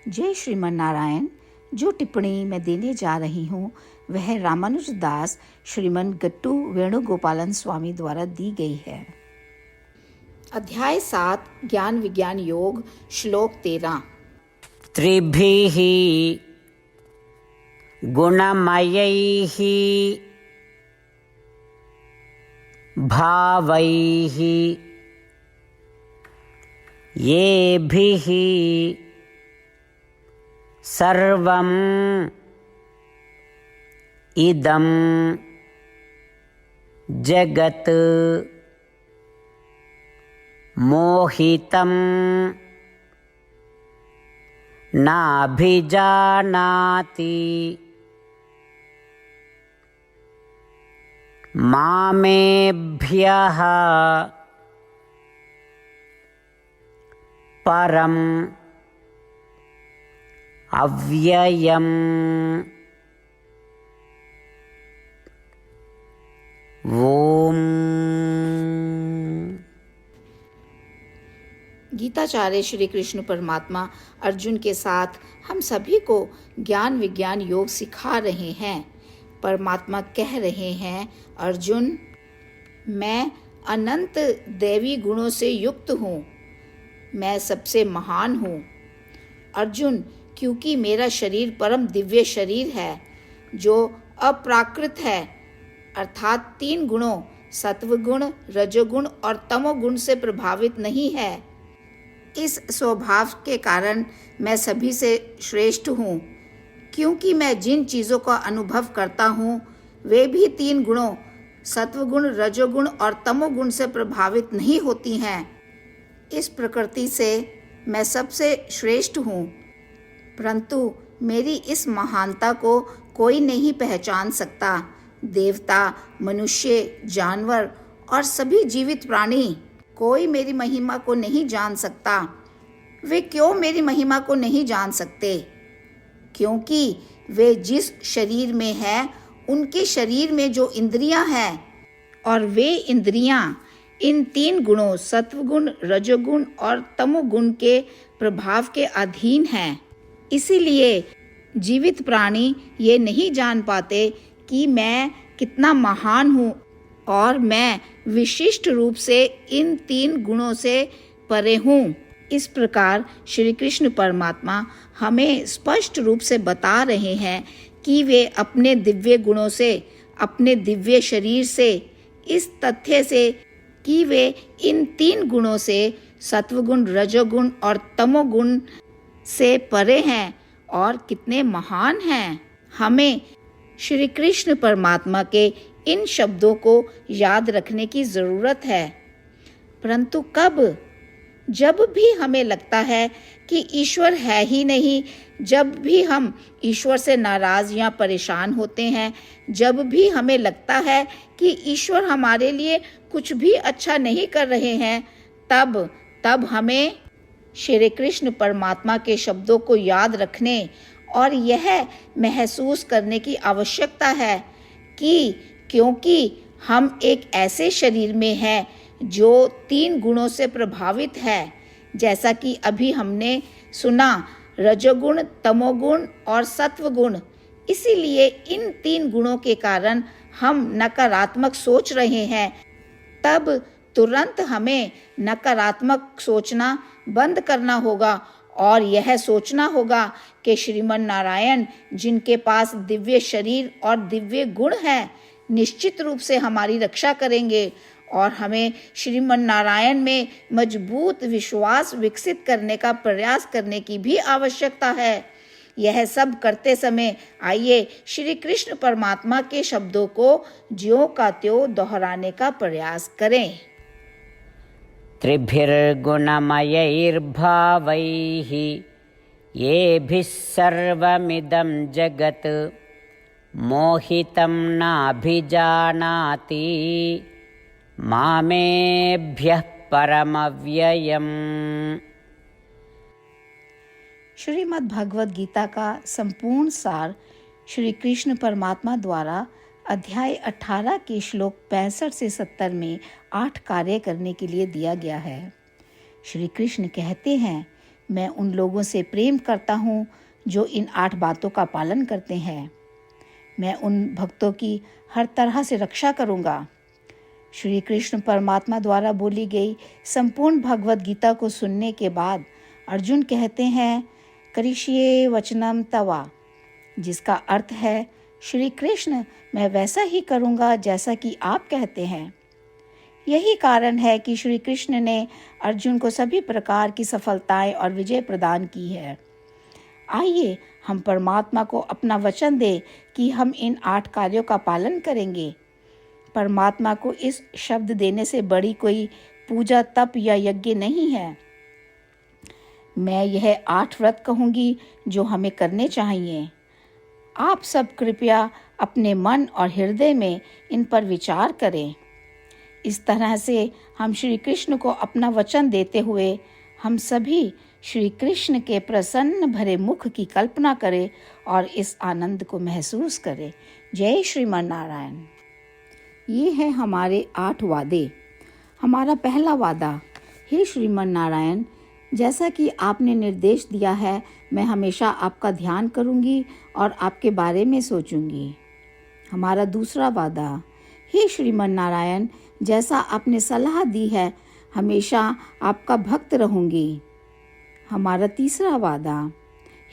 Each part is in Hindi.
जय श्रीमन नारायण। जो टिप्पणी मैं देने जा रही हूँ वह रामानुज दास श्रीमन गट्टू वेणुगोपालन स्वामी द्वारा दी गई है। अध्याय 7 ज्ञान विज्ञान योग, श्लोक 13। त्रिभिः गुणमयैः भावैः येभिः सर्वम् इदं जगत् मोहितं नाभिजानाति मामेभ्यः परम् अव्ययम्। ओम। गीताचार्य श्री कृष्ण परमात्मा अर्जुन के साथ हम सभी को ज्ञान विज्ञान योग सिखा रहे हैं। परमात्मा कह रहे हैं, अर्जुन, मैं अनंत दैवी गुणों से युक्त हूँ, मैं सबसे महान हूँ। अर्जुन, क्योंकि मेरा शरीर परम दिव्य शरीर है जो अप्राकृत है, अर्थात 3 गुणों सत्वगुण, रजोगुण और तमोगुण से प्रभावित नहीं है। इस स्वभाव के कारण मैं सभी से श्रेष्ठ हूँ, क्योंकि मैं जिन चीज़ों का अनुभव करता हूँ वे भी 3 गुणों सत्वगुण, रजोगुण और तमोगुण से प्रभावित नहीं होती हैं। इस प्रकृति से मैं सबसे श्रेष्ठ हूँ, परंतु मेरी इस महानता को कोई नहीं पहचान सकता। देवता, मनुष्य, जानवर और सभी जीवित प्राणी कोई मेरी महिमा को नहीं जान सकता। वे क्यों मेरी महिमा को नहीं जान सकते? क्योंकि वे जिस शरीर में हैं उनके शरीर में जो इंद्रियां हैं और वे इंद्रियां इन 3 गुणों सत्वगुण, रजोगुण और तमोगुण के प्रभाव के अधीन हैं। इसीलिए जीवित प्राणी ये नहीं जान पाते कि मैं कितना महान हूँ और मैं विशिष्ट रूप से इन 3 गुणों से परे हूँ। इस प्रकार श्री कृष्ण परमात्मा हमें स्पष्ट रूप से बता रहे हैं कि वे अपने दिव्य गुणों से, अपने दिव्य शरीर से, इस तथ्य से कि वे इन 3 गुणों से सत्वगुण, रजोगुण और तमोगुण से परे हैं और कितने महान हैं। हमें श्री कृष्ण परमात्मा के इन शब्दों को याद रखने की जरूरत है। परंतु कब? जब भी हमें लगता है कि ईश्वर है ही नहीं, जब भी हम ईश्वर से नाराज या परेशान होते हैं, जब भी हमें लगता है कि ईश्वर हमारे लिए कुछ भी अच्छा नहीं कर रहे हैं, तब हमें श्री कृष्ण परमात्मा के शब्दों को याद रखने और यह महसूस करने की आवश्यकता है कि क्योंकि हम एक ऐसे शरीर में हैं जो 3 गुणों से प्रभावित है, जैसा कि अभी हमने सुना, रजोगुण, तमोगुण और सत्वगुण। इसीलिए इन 3 गुणों के कारण हम नकारात्मक सोच रहे हैं। तब तुरंत हमें नकारात्मक सोचना बंद करना होगा और यह सोचना होगा कि श्रीमन नारायण, जिनके पास दिव्य शरीर और दिव्य गुण हैं, निश्चित रूप से हमारी रक्षा करेंगे और हमें श्रीमन नारायण में मजबूत विश्वास विकसित करने का प्रयास करने की भी आवश्यकता है। यह सब करते समय आइए श्री कृष्ण परमात्मा के शब्दों को ज्यों का त्यों दोहराने का प्रयास करें। त्रिभिर्गुणमयैर्भावैः येभिः सर्वमिदं जगत् मोहितं नाभिजानाति मामेभ्यः परमव्ययम्। श्रीमद् भगवद गीता का संपूर्ण सार श्री कृष्ण परमात्मा द्वारा अध्याय 18 के श्लोक 65 से 70 में 8 कार्य करने के लिए दिया गया है। श्री कृष्ण कहते हैं, मैं उन लोगों से प्रेम करता हूँ जो इन 8 बातों का पालन करते हैं। मैं उन भक्तों की हर तरह से रक्षा करूँगा। श्री कृष्ण परमात्मा द्वारा बोली गई संपूर्ण भगवद गीता को सुनने के बाद अर्जुन कहते हैं, करिष्ये वचनम तवा, जिसका अर्थ है, श्री कृष्ण, मैं वैसा ही करूँगा जैसा कि आप कहते हैं। यही कारण है कि श्री कृष्ण ने अर्जुन को सभी प्रकार की सफलताएं और विजय प्रदान की है। आइए हम परमात्मा को अपना वचन दें कि हम इन 8 कार्यों का पालन करेंगे। परमात्मा को इस शब्द देने से बड़ी कोई पूजा, तप या यज्ञ नहीं है। मैं यह 8 व्रत कहूँगी जो हमें करने चाहिए। आप सब कृपया अपने मन और हृदय में इन पर विचार करें। इस तरह से हम श्री कृष्ण को अपना वचन देते हुए हम सभी श्री कृष्ण के प्रसन्न भरे मुख की कल्पना करें और इस आनंद को महसूस करें। जय श्रीमन नारायण। ये है हमारे 8 वादे। हमारा पहला वादा, हे श्रीमन नारायण, जैसा कि आपने निर्देश दिया है, मैं हमेशा आपका ध्यान करूंगी और आपके बारे में सोचूंगी। हमारा दूसरा वादा, हे श्रीमन नारायण, जैसा आपने सलाह दी है, हमेशा आपका भक्त रहूंगी। हमारा तीसरा वादा,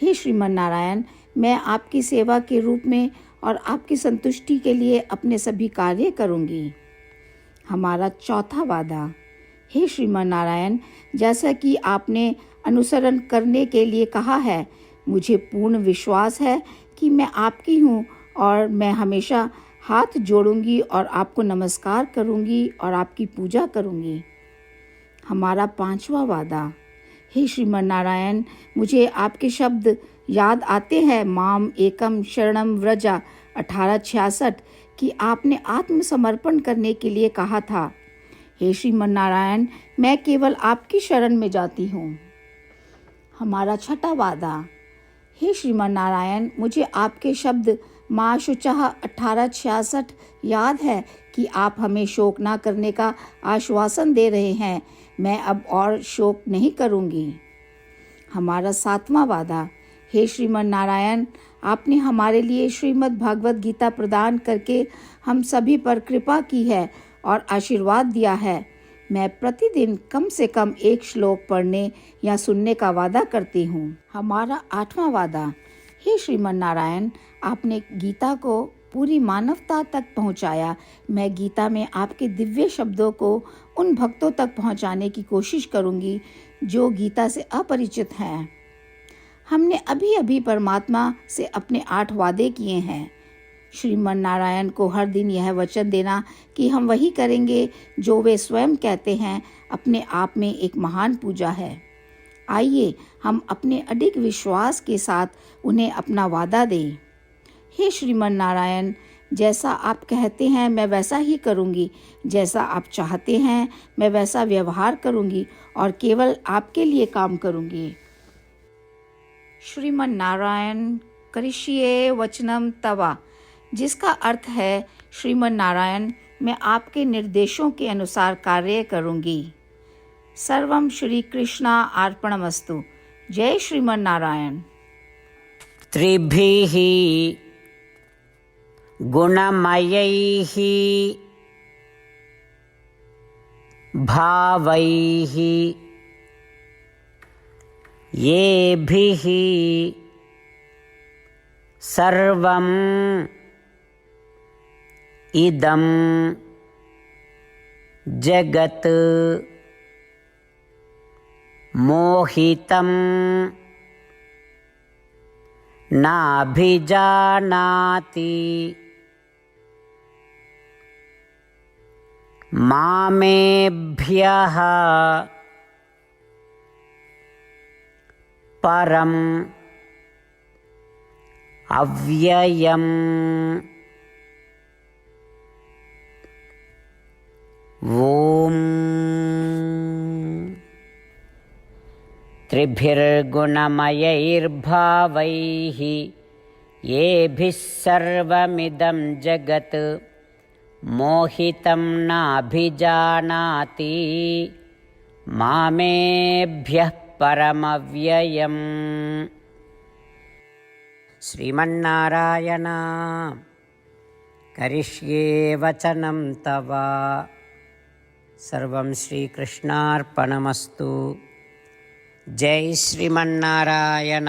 हे श्रीमन नारायण, मैं आपकी सेवा के रूप में और आपकी संतुष्टि के लिए अपने सभी कार्य करूंगी। हमारा चौथा वादा, हे श्रीमन नारायण, जैसा कि आपने अनुसरण करने के लिए कहा है, मुझे पूर्ण विश्वास है कि मैं आपकी हूँ और मैं हमेशा हाथ जोड़ूंगी और आपको नमस्कार करूंगी और आपकी पूजा करूंगी। हमारा पांचवा वादा, हे श्रीमन नारायण, मुझे आपके शब्द याद आते हैं, माम एकम शरणम व्रजा 1866, कि आपने आत्मसमर्पण करने के लिए कहा था। हे श्रीमन नारायण, मैं केवल आपकी शरण में जाती हूँ। हमारा छठा वादा, हे श्रीमन नारायण, मुझे आपके शब्द माँ शुचः 1866 याद है कि आप हमें शोक ना करने का आश्वासन दे रहे हैं। मैं अब और शोक नहीं करूँगी। हमारा 7वां वादा, हे श्रीमन नारायण, आपने हमारे लिए श्रीमद् भागवत गीता प्रदान करके हम सभी पर कृपा की है और आशीर्वाद दिया है। मैं प्रतिदिन कम से कम 1 श्लोक पढ़ने या सुनने का वादा करती हूँ। हमारा 8वां वादा, हे श्रीमन नारायण, आपने गीता को पूरी मानवता तक पहुँचाया। मैं गीता में आपके दिव्य शब्दों को उन भक्तों तक पहुँचाने की कोशिश करूँगी जो गीता से अपरिचित हैं। हमने अभी अभी परमात्मा से अपने 8 वादे किए हैं। श्रीमन नारायण को हर दिन यह वचन देना कि हम वही करेंगे जो वे स्वयं कहते हैं, अपने आप में एक महान पूजा है। आइए हम अपने अडिग विश्वास के साथ उन्हें अपना वादा दें। हे श्रीमन नारायण, जैसा आप कहते हैं मैं वैसा ही करूँगी। जैसा आप चाहते हैं मैं वैसा व्यवहार करूँगी और केवल आपके लिए काम करूँगी। श्रीमन नारायण करिष्ये वचनम तवा, जिसका अर्थ है, श्रीमन नारायण, मैं आपके निर्देशों के अनुसार कार्य करूँगी। सर्वम श्री कृष्णा अर्पणमस्तु। जय श्रीमन नारायण। त्रिभिः गुणमयैः भावैः येभिः सर्वम् इदं जगत् मोहितं नाभिजानाति मामेभ्यः परम् अव्ययम् ॐ त्रिभिर्गुणमयैर्भावैः येभिः सर्वमिदं जगत् मोहितं नाभिजानाति मामेभ्यः परमव्ययम्। श्रीमन्नारायण करिष्ये वचनं तव। सर्वं श्रीकृष्णार्पणमस्तु। जय श्रीमन्नारायण।